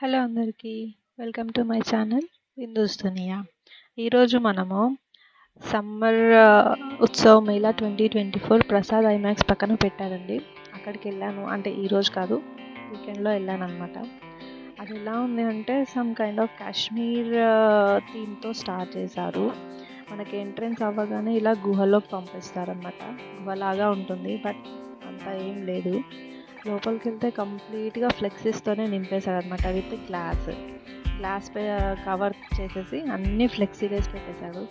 Hello అందరికీ. Welcome to my channel విందూస్ దునియా. ఈరోజు మనము సమ్మర్ ఉత్సవ్ మేళా 2024 ప్రసాద్ ఐమాక్స్ పక్కన పెట్టారండి. అక్కడికి వెళ్ళాను. అంటే ఈరోజు కాదు, వీకెండ్లో వెళ్ళాను అనమాట. అది ఎలా ఉంది అంటే సమ్ కైండ్ ఆఫ్ కాశ్మీర్ థీమ్తో స్టార్ట్ చేశారు. మనకి ఎంట్రన్స్ అవ్వగానే ఇలా గుహలోకి పంపిస్తారనమాట. గుహలాగా ఉంటుంది, బట్ అంత ఏం లేదు. లోపలికి వెళ్తే కంప్లీట్గా ఫ్లెక్సీస్తోనే నింపేశాడు అనమాట. విత్ గ్లాస్ కవర్ చేసేసి అన్నీ ఫ్లెక్సీ వేసి పెట్టేశాడు.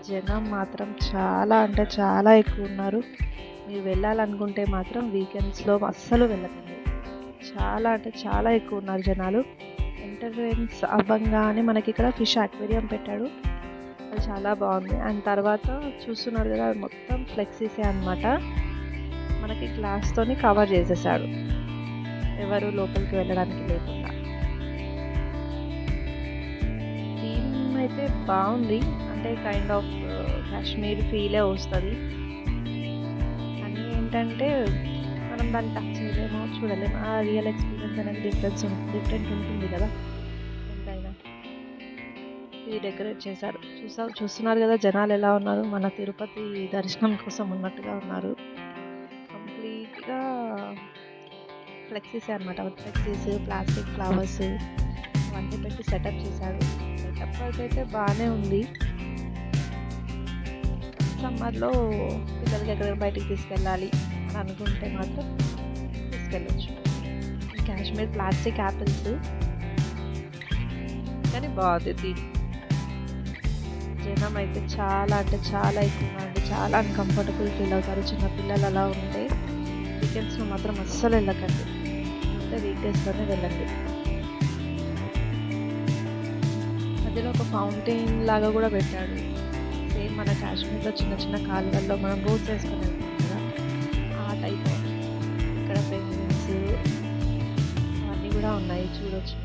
జనం మాత్రం చాలా అంటే చాలా ఎక్కువ ఉన్నారు. మీరు వెళ్ళాలనుకుంటే మాత్రం వీకెండ్స్లో అస్సలు వెళ్ళకండి. చాలా అంటే చాలా ఎక్కువ ఉన్నారు జనాలు. ఎంట్రన్స్ అవ్వంగానే మనకి ఇక్కడ ఫిష్ అక్వేరియం పెట్టాడు. అది చాలా బాగుంది. అండ్ తర్వాత చూస్తున్నారు కదా, అది మొత్తం ఫ్లెక్సీసే అనమాట. మనకి గ్లాస్తోని కవర్ చేసేసాడు, ఎవరు లోపలికి వెళ్ళడానికి లేకుండా. థీమ్ అయితే బాగుంది, అంటే కైండ్ ఆఫ్ కాశ్మీర్ ఫీలే వస్తుంది. కానీ ఏంటంటే మనం దాన్ని టచ్ చేయలేమో, చూడలేము. ఆ రియల్ ఎక్స్పీరియన్స్ అనేది డిఫరెంట్ ఉంటుంది కదా ఎంతైనా. ఇది డెకరేట్ చేశారు. చూస్తున్నారు కదా జనాలు ఎలా ఉన్నారు. మన తిరుపతి దర్శనం కోసం ఉన్నట్టుగా ఉన్నారు. కంప్లీట్గా ఫ్లెక్సీస్ అనమాట. ఫ్లెక్సీస్, ప్లాస్టిక్ ఫ్లవర్స్ అవన్నీ పెట్టి సెటప్ చేశాడు. సెటప్ అయితే బాగానే ఉంది. సమ్మర్లో పిల్లలకి ఎక్కడికి బయటికి తీసుకెళ్ళాలి అని అనుకుంటే మాత్రం తీసుకెళ్ళచ్చు. కాశ్మీర్ ప్లాస్టిక్ యాపిల్స్ కానీ బాగుంది దీని. జనం అయితే చాలా అంటే చాలా ఎక్కువ అంటే చాలా అన్కంఫర్టబుల్ ఫీల్ అవుతారు. చిన్న పిల్లలు అలా ఉంటే వీకెండ్స్లో మాత్రం అస్సలు వెళ్ళకండి. అంటే వీకెండ్స్లోనే వెళ్ళండి. మధ్యలో ఒక ఫౌంటైన్ లాగా కూడా పెట్టాడు. సేమ్ మన కాశ్మీర్లో చిన్న చిన్న కాలువల్లో మనం బోట్స్ వేసుకొని వెళ్తాం కదా, ఆ టైప్. ఇక్కడ పెంగ్విన్స్ అవన్నీ కూడా ఉన్నాయి, చూడొచ్చు.